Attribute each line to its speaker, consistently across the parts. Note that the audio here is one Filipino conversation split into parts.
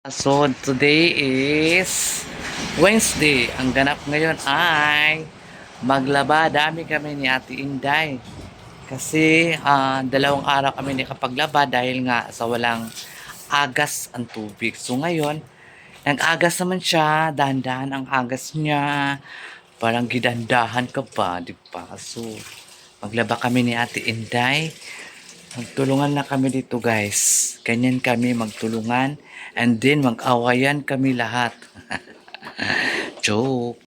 Speaker 1: So, today is Wednesday. Ang ganap ngayon ay maglaba. Dami kami ni Ate Inday. Kasi 2 araw kami nakapaglaba dahil nga sa walang agas ang tubig. So, ngayon, nag-agas naman siya. Dahan-dahan ang agas niya. Parang gidandahan ka pa, di ba? So, maglaba kami ni Ate Inday. Magtulungan na kami dito guys. Ganyan kami magtulungan. And then mag-awayan kami lahat. Joke.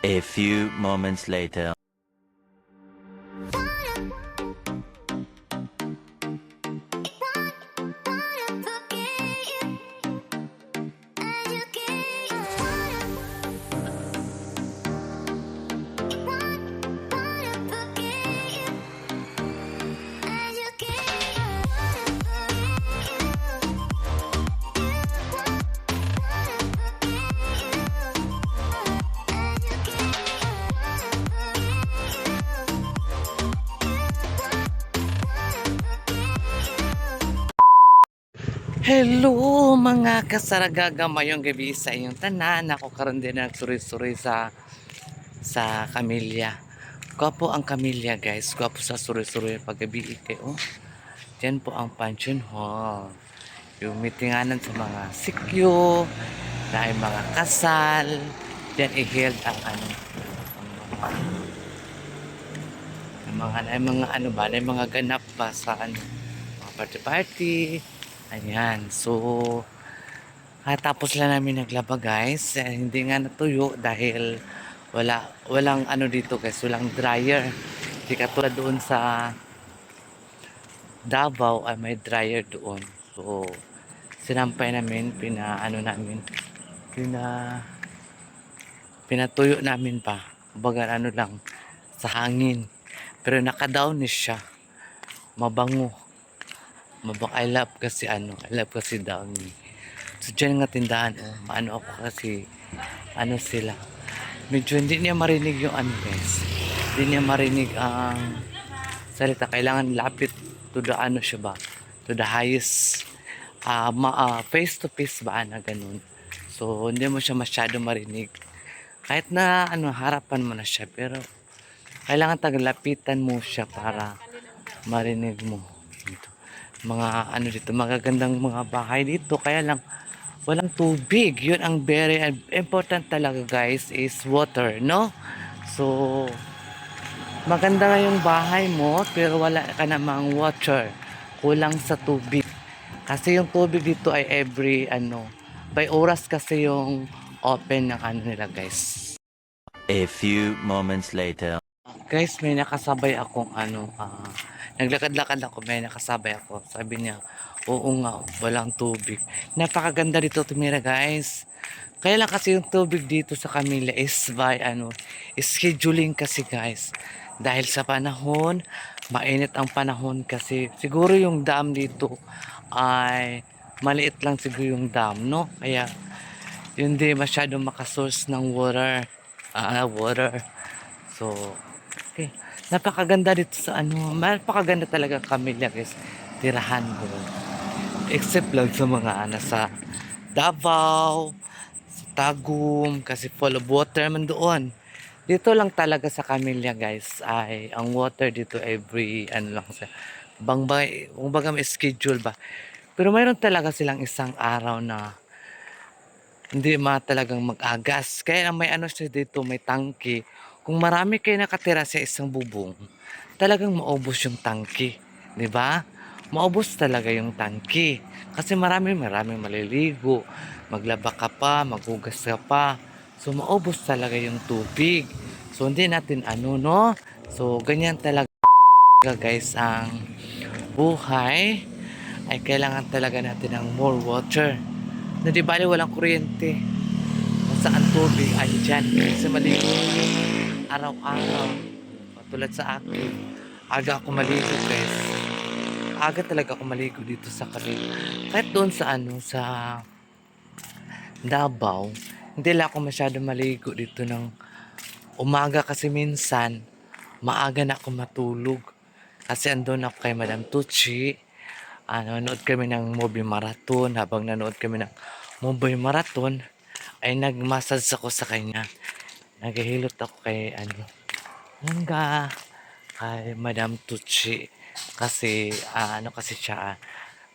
Speaker 2: A few moments later.
Speaker 1: Hello mga kasaragaga, mayong gabi sa inyong tanan. Ako karon din nagsuri-suri sa kamilya. Gwapo ang kamilya guys, gwapo sa suri-suri paggabi kayo. Diyan po ang pension hall. Yung meetinganan sa mga sikyo, na ay mga kasal. Diyan i-held ang mga ano ba, na mga ganap pa sa mga party-party. Ayan, so tapos lang namin naglaba guys. Hindi nga natuyo dahil walang ano dito guys, walang dryer. Hindi katulad doon sa Davao ay may dryer doon. So sinampay namin, pinatuyo namin pa. Baga ano lang sa hangin. Pero naka-downy siya. Mabango. I love kasi downy. So dyan nga tindahan, oh, maano ako kasi, ano sila. Medyo hindi niya marinig yung ano guys. Hindi niya marinig ang salita. Kailangan lapit to the ano siya ba? To the highest, face to face ba na ganun. So hindi mo siya masyado marinig. Kahit na ano, harapan mo na siya. Pero kailangan tagalapitan mo siya para marinig mo. Dito. Mga ano dito, magagandang mga bahay dito. Kaya lang, walang tubig. Yun ang very important talaga guys is water, no? So, maganda nga yung bahay mo pero wala ka namang water. Kulang sa tubig. Kasi yung tubig dito ay every ano, by oras kasi yung open ng ano nila guys.
Speaker 2: A few moments later.
Speaker 1: Guys, may nakasabay akong ano, naglakad-lakad ako, may nakasabay ako. Sabi niya, oo nga, walang tubig. Napakaganda dito tumira guys. Kaya lang kasi yung tubig dito sa Camilla is by ano, scheduling kasi guys. Dahil sa panahon, mainit ang panahon kasi siguro yung dam dito ay maliit lang siguro yung dam, no? Kaya hindi masyadong makasource ng water. So, okay. Napakaganda dito sa ano, napakaganda talaga Camilla guys. Tirahan ko. Except lang sa mga nasa Davao, sa Tagum, kasi full of water man doon. Dito lang talaga sa Camilla guys, ay ang water dito every ano lang sa kung baga may schedule ba. Pero mayroon talaga silang isang araw na hindi talagang mag-agas. Kaya may ano siya dito, may tangke. Kung marami kayo nakatira sa isang bubong, talagang maubos yung tangke. 'Di ba? Maubos talaga yung tangke. Kasi maraming maliligo. Maglaba ka pa, maghugas ka pa. So maubos talaga yung tubig. So hindi natin ano, no? So ganyan talaga guys ang buhay. Ay kailangan talaga natin ng more water. Na di bali walang kuryente. Kung saan tubig, andyan. Kasi maligo araw-araw. Tulad sa akin. Aga ako maligo guys. Aga talaga ako maligo dito sa Camila. Kahit doon sa ano, sa Davao, hindi lang ako masyado maligo dito ng umaga kasi minsan, maaga na ako matulog. Kasi andun ako kay Madam Tucci. Nanonood kami ng movie marathon. Habang nanood kami ng movie marathon, ay nagmassage ako sa kanya. Naghihilot ako kay kay Madam Tucci. Kasi ano kasi siya,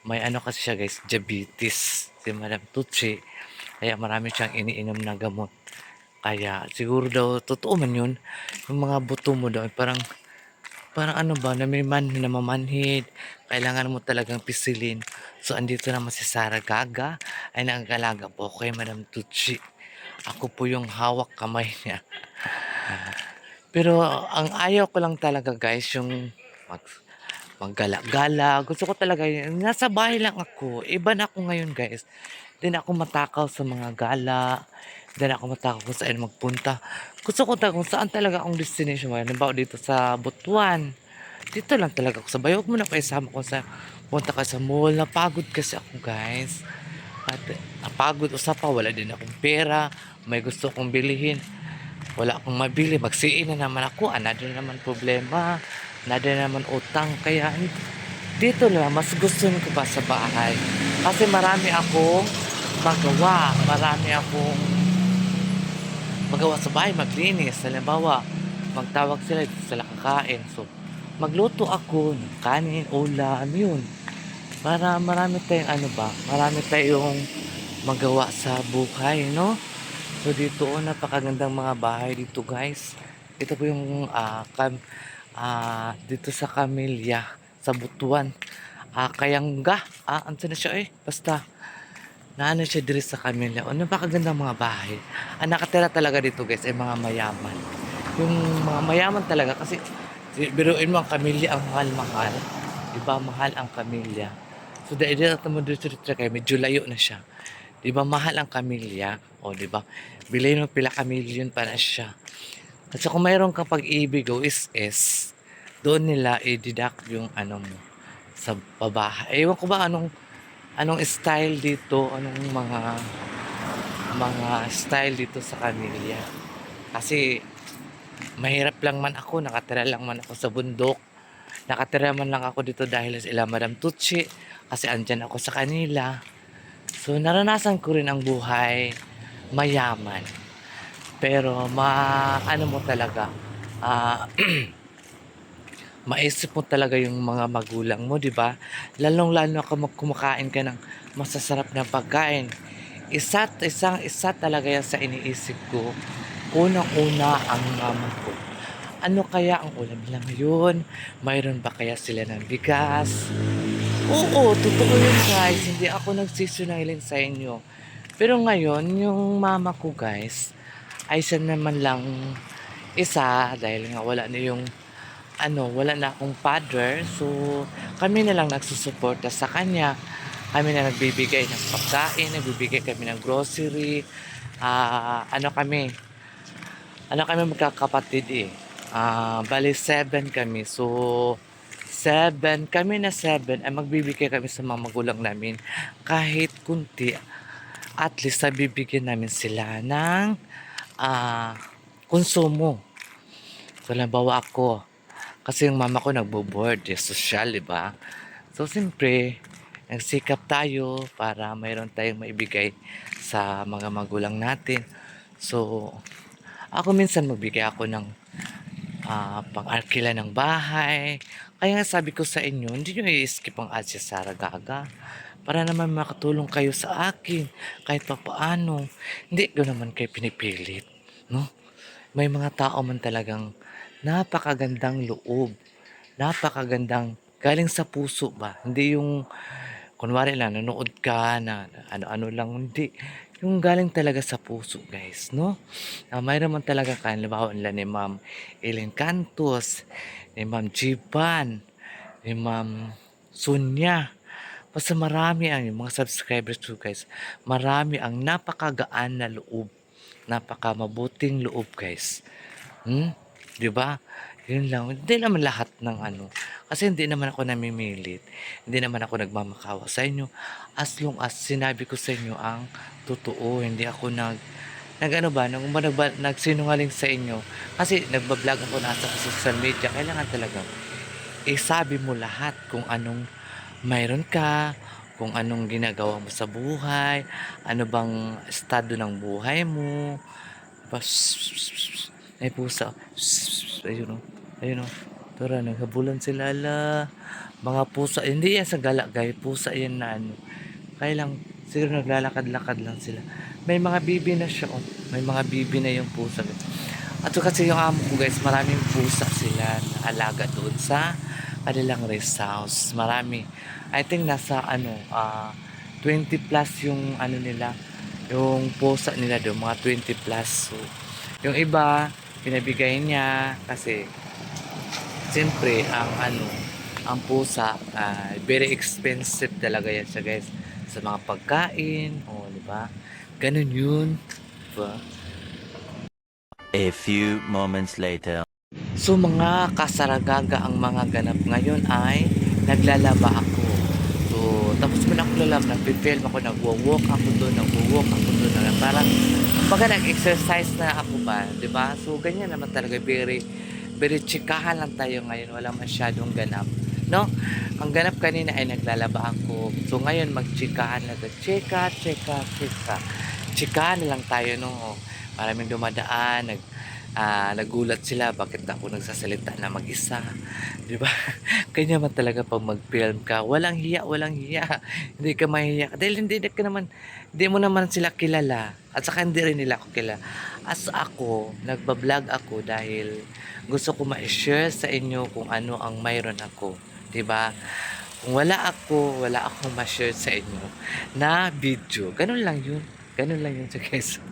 Speaker 1: may ano kasi siya guys, diabetes si Madam Tucci. Kaya marami siyang iniinom na gamot. Kaya siguro daw totoo man yun. Yung mga buto mo daw parang ano ba, na may namamanhid, kailangan mo talagang pisilin. So, andito naman si Sarah Gaga, ay nag-alaga po kay Madam Tucci. Ako po yung hawak kamay niya. Pero, ang ayaw ko lang talaga guys, yung mag, maggala-gala. Gusto ko talaga yun. Nasa bahay lang ako. Iba na ako ngayon guys. Hindi na ako matakaw sa mga gala. Hindi na ako matakaw kung saan magpunta. Gusto ko talaga kung saan talaga akong destination. Halimbawa dito sa Butuan. Dito lang talaga ako sa bayo. Huwag mo na kayo sama ko sa punta ka sa mall. Napagod kasi ako guys. At napagod usap pa. Wala din akong pera. May gusto kong bilihin. Wala akong mabili. Magsiin na naman ako. Another naman problema. Another naman utang. Kaya dito lang. Mas gusto ko pa sa bahay. Kasi marami akong magawa. Marami akong magawa sa bahay, maglinis. Halimbawa, magtawag sila dito sila kakain. So, magluto ako ng kanin, ulam, yun. Para marami tayong ano ba, marami tayong magawa sa buhay, no? So, dito, napakagandang mga bahay dito, guys. Ito po yung dito sa Camilla, sa Butuan. Kayangga. Ano na siya basta naano siya diri sa Camilla. Napakagandang mga bahay. Ang nakatira talaga dito guys ay mga mayaman. Yung mga mayaman talaga kasi biruin mo ang Camilla ang mahal-mahal. Diba mahal ang Camilla. So dahil dito mo dito kay medyo layo na siya. Diba mahal ang Camilla. O diba bilhin mo pila Camilla yun para siya. Kasi kung mayroon kang pag-ibig o is doon nila i-deduct yung ano mo sa pabahay. Ewan ko ba anong style dito, anong mga style dito sa kanila. Kasi mahirap lang man ako, nakatira lang man ako sa bundok. Nakatira man lang ako dito dahil sila Madam Tutsi kasi andyan ako sa kanila. So naranasan ko rin ang buhay mayaman. Pero ano mo talaga, ah maisip mo talaga yung mga magulang mo, 'di ba? Lalong-lalo kung kumakain ka ng masasarap na pagkain. Isa talaga yan sa iniisip ko. Unang-una ang mama ko. Ano kaya ang ulam nila ngayon? Mayroon ba kaya sila ng bigas? Oo, totoo yun guys. Hindi ako nagsisinungaling sa inyo. Pero ngayon, yung mama ko guys, ay siya naman lang isa dahil nga wala na yung wala na akong father. So, kami na lang nagsusuporta sa kanya. Kami na nagbibigay ng pagkain, nagbibigay kami ng grocery. Ano kami magkakapatid eh. Bali 7 kami. So, 7, kami na 7 ay magbibigay kami sa mga magulang namin kahit kunti. At least nabibigyan namin sila ng konsumo. So, nabawa ako. Kasi yung mama ko nagbo-board, social, di ba? So, siyempre, nagsikap tayo para mayroon tayong maibigay sa mga magulang natin. So, ako minsan magbigay ako ng pang-arkila ng bahay. Kaya nga sabi ko sa inyo, hindi nyo i-skip ang ads sa Saragaga para naman makatulong kayo sa akin kahit pa paano. Hindi ko naman kayo pinipilit, no? May mga tao man talagang napakagandang loob, napakagandang galing sa puso ba? Hindi yung kunwari lang nanonood ka na ano-ano lang, hindi. Yung galing talaga sa puso, guys, no? Mayroon man talaga kayo, halimbawa nila ni Ma'am Ellen Cantos, ni Ma'am Jiban, ni Ma'am Sunya. Basta marami ang yung mga subscribers ko, guys. Marami ang napakagaan na loob, napakamabuting loob, guys. 'Di ba? Yun lang. Hindi naman lahat ng ano. Kasi hindi naman ako namimilit. Hindi naman ako nagmamakawa sa inyo. As long as sinabi ko sa inyo ang totoo, hindi ako nag-ano ba, nagsinungaling sa inyo. Kasi nagbablog ako nasa social media. Kailangan talaga isabi mo lahat kung anong mayroon ka, kung anong ginagawa mo sa buhay, ano bang estado ng buhay mo. Bas, may pusa. Ayun o. Ayun o. Tara, naghabulan sila la. Mga pusa. Hindi yan sa galagay. Pusa yan na ano. Kaya lang, siguro naglalakad-lakad lang sila. May mga bibi na siya oh. May mga bibi na yung pusa. At so, kasi yung amo ko guys, maraming pusa sila na alaga doon sa kanilang rest house. Marami. I think nasa 20 plus yung ano nila, yung pusa nila doon, mga 20 plus. So, yung iba, pinabigay niya kasi siyempre ang pusa very expensive talaga yan siya guys sa mga pagkain, di ba? Ganun yun, di ba?
Speaker 2: A few moments later.
Speaker 1: So mga kasaragaga ang mga ganap ngayon ay naglalaba ako. So tapos ko na ako lalab, nagpi-film ako, nagwo-walk ako doon, parang pagka nag-exercise na ako ba, 'di ba? So ganyan naman talaga, very very chikahan lang tayo ngayon, wala masyadong ganap. No? Ang ganap kanina ay naglalaba ako. So ngayon magchikahan na chika. Chikahan na lang tayo no. Maraming dumadaan, nagulat sila bakit ako nagsasalita na mag-isa, 'di ba? Kanya man talaga pag mag-film ka, walang hiya. Hindi ka mahiya dahil hindi mo naman sila kilala at saka hindi rin nila ako kilala. As ako, nagba-vlog ako dahil gusto ko ma-share sa inyo kung ano ang mayroon ako, 'di ba? Kung wala akong ma-share sa inyo na video. Ganun lang yun. So guys.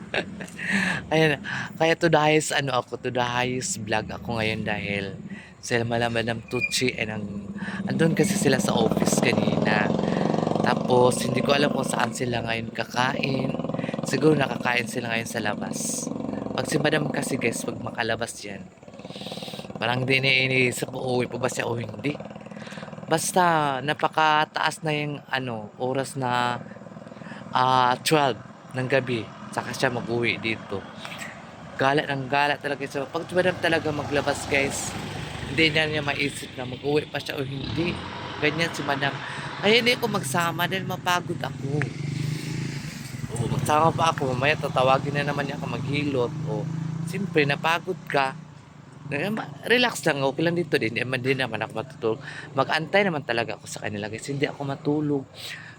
Speaker 1: Ayan, kaya to the highest vlog ako ngayon dahil sila Madam Tutsi andun kasi sila sa office kanina. Tapos hindi ko alam kung saan sila ngayon kakain. Siguro nakakain sila ngayon sa labas. Pag si Madam kasi guys, pag makalabas yan, Parang hindi iniisip uuwi pa ba siya o hindi. Basta napakataas na yung oras na 12 ng gabi. Saka siya mag-uwi dito. Galat ng galat talaga siya. Pag madam talaga maglabas guys, hindi niya maisip na mag-uwi pa siya o hindi. Ganyan si madam. Kaya hindi ako magsama dahil mapagod ako. O magsama pa ako, mamaya tatawagin na naman niya ako maghilot. O siyempre napagod ka. Relax lang, okay lang dito din naman ako matutulog. Mag-antay naman talaga ako sa kanila guys, hindi ako matulog.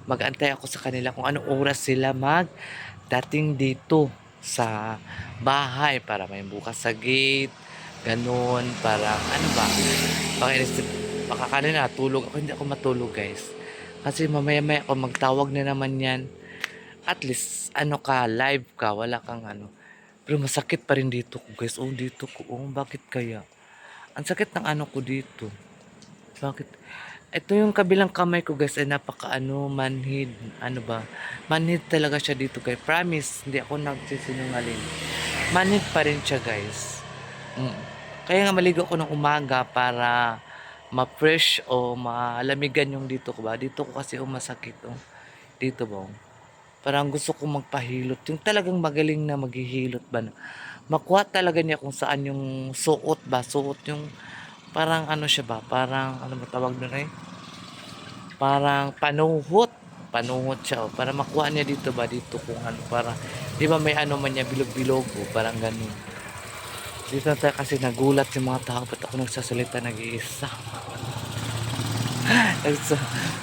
Speaker 1: Mag-antay ako sa kanila kung anong oras sila dating dito sa bahay para may bukas sa gate, ganun, parang ano ba, baka kanina tulog ako, hindi ako matulog guys. Kasi mamaya-maya ako magtawag na naman yan. At least, live ka, wala kang pero masakit pa rin dito ko guys. Oh, dito ko. Oh, bakit kaya? Ang sakit ng ko dito. Bakit? Ito yung kabilang kamay ko guys ay napaka manhid. Ano ba? Manhid talaga siya dito guys. Promise, hindi ako nagsisinungaling. Manhid pa rin siya guys. Kaya nga maligo ko ng umaga para ma-fresh o malamigan yung dito ko ba. Dito ko kasi masakit. Oh. Dito ba? Parang gusto kong magpahilot. Yung talagang magaling na maghihilot ba. Makuha talaga niya kung saan yung suot ba. Suot yung parang siya ba. Parang ano matawag doon eh. Parang panuhot. Panuhot siya. Oh. Para makuha niya dito ba. Dito kung para. Di ba may man niya bilog-bilog. Oh, parang ganun. Dito tayo kasi nagulat yung mga tao. Ba't ako nagsasalita nag-iisa?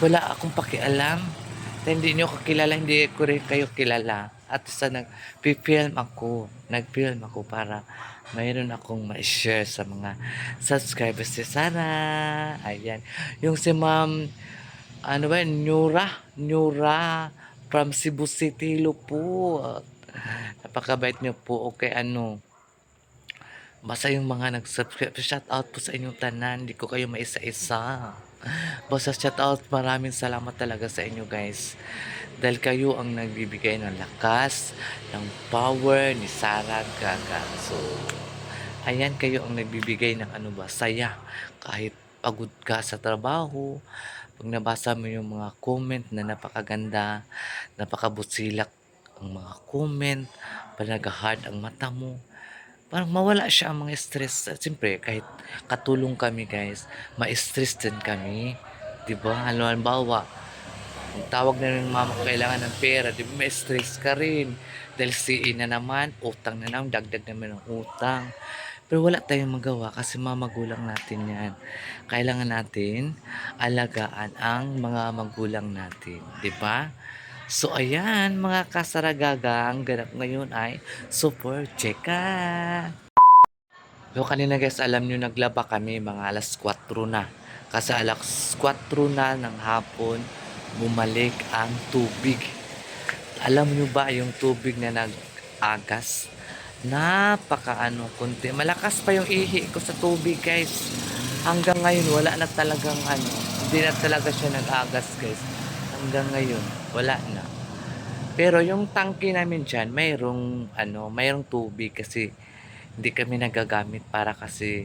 Speaker 1: Wala akong pakialam. Hindi nyo ko kilala, hindi ko rin kayo kilala. At sa nag-film ako para mayroon akong ma-share sa mga subscribers si Sarah. Ayan. Yung si Ma'am, Nura from Cebu City, po. Napakabait niyo po. Okay, basta yung mga nag-subscribe, shout out po sa inyong tanan. Hindi ko kayo maisa-isa. Basta shout out, maraming salamat talaga sa inyo guys. Dahil kayo ang nagbibigay ng lakas, ng power ni Sarah Gaga. So, ayan kayo ang nagbibigay ng saya. Kahit pagod ka sa trabaho, pag nabasa mo yung mga comment na napakaganda, napakabusilak ang mga comment, panag-hard ang mata mo, parang mawala siya ang mga stress. At siyempre, kahit katulong kami guys, ma-stress din kami. Diba? Halimbawa, kung tawag na ng mama ko kailangan ng pera, di ba may stress ka rin. Dahil CE na naman, utang na naman, dagdag naman ng utang. Pero wala tayong magawa kasi magulang natin yan. Kailangan natin alagaan ang mga magulang natin. Di ba? So, ayan, mga kasaragaga, ang ganap ngayon ay super cheka. So, kanina guys, alam nyo, naglaba kami mga alas 4 na. Kasi alas 4 na ng hapon, bumalik ang tubig. Alam nyo ba yung tubig na nag-agas? Konti. Malakas pa yung ihi ko sa tubig guys. Hanggang ngayon, wala na talagang hindi na talaga siya nag-agas guys. Hanggang ngayon, wala na. Pero yung tangke namin dyan, mayroong tubig kasi hindi kami nagagamit para kasi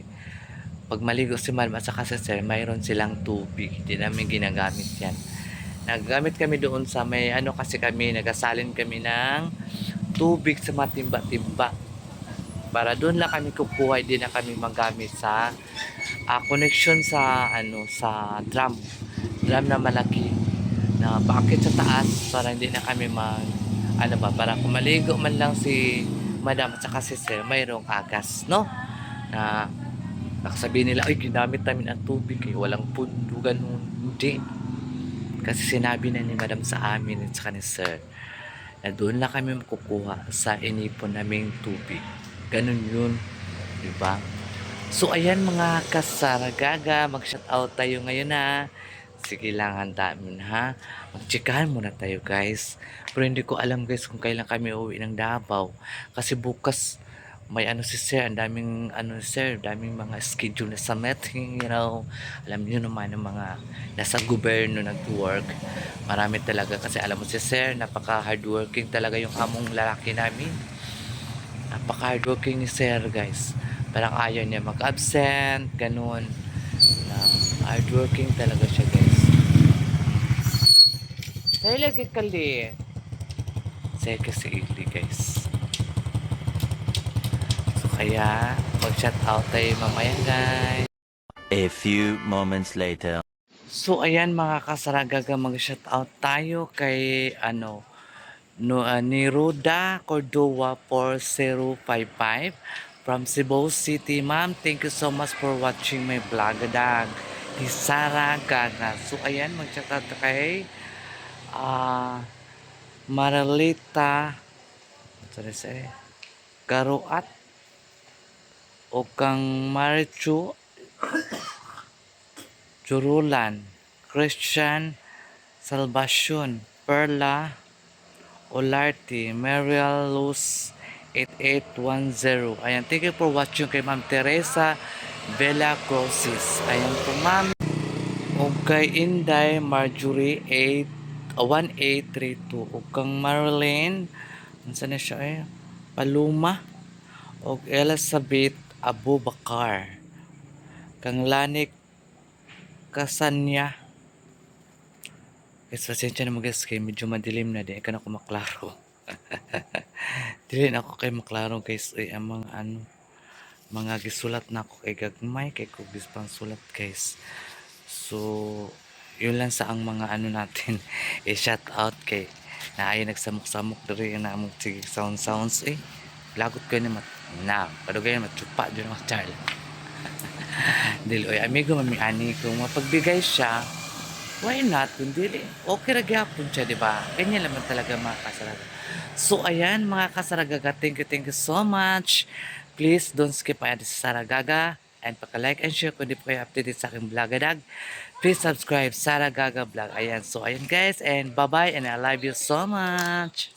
Speaker 1: pag maligo si Ma'am at saka si Sir, mayroon silang tubig. Hindi namin ginagamit yan. Nagagamit kami doon sa kasi kami, nagasalin kami ng tubig sa matimba-timba. Para doon lang kami kukuha, hindi na kami magamit sa connection sa sa drum na malaki na paakit sa taas para hindi na kami para kung maligo man lang si Madam at saka si Sir, mayroong agas, no? Na nakasabihin nila, ay ginamit namin ang tubig walang pundo, ganun. Hindi. Kasi sinabi na ni Madam sa amin at saka ni Sir na doon lang kami makukuha sa inipon naming tubig. Ganun yun. Diba? So, ayan mga kasaragaga, mag-shoutout tayo ngayon ha. Sige lang, handa mo na ha. Magtsikahan muna tayo guys. Pero hindi ko alam guys kung kailan kami uwi ng Davao. Kasi bukas, may si Sir, ang daming Sir, daming mga schedule na sa meeting, Alam niyo naman ng mga nasa gobyerno nag-work. Marami talaga kasi alam mo si Sir, napaka hardworking talaga yung among lalaki namin. Napaka hardworking ni Sir guys. Parang ayaw niya mag-absent, ganun. Na hardworking talaga siya, guys. Dahil lagi kali. Say kasi ili, guys. So, kaya, mag-shout out tayo mamaya, guys.
Speaker 2: A few moments later.
Speaker 1: So, ayan mga kasaragaga, mag-shout out tayo kay, ni Ruda Cordova 4055 from Cebu City. Ma'am, thank you so much for watching my vlog. Dag, ni Sara Gaga. So, ayan, mag-shout out kay, Maralita, sorry, say, Garuat, o kang Marichu, Churulan, Christian, Salvacion, Perla, Olarte, Mariel Luz 8810. Ayan, thank you for watching kay Ma'am Teresa Vela Crosses. Ayan po ma'am. O kay Inday Marjorie 1832. O kang Marilyn, saan na siya Paluma. O Elizabeth Abubakar. Kang Lanik Kasanya. Guys, pasensya na mo guys, kay medyo madilim na, di ka na ako maklaro. Dili na ako kay maklaro guys, ang mga gisulat na ako kay gagmay, kay ko gispang sulat guys. So, yun lang sa ang mga natin, shout out kay na ay nagsamok-samok diri na among sige sounds lagot ko ni padugay na matsupa dyan mga Charles. Dili, oy, amigo mami ani, kung mapagbigay siya, why not? Kundi, okay ra gyapon siya, di ba? Ganyan naman talaga mga kasaraga. So, ayan mga kasaragaga, thank you so much. Please don't skip ayan sa Saragaga and paka-like and share kung di po kayo updated sa aking vlogadag. Please subscribe Saragaga Vlog. Ayan, so ayan guys, and bye-bye and I love you so much.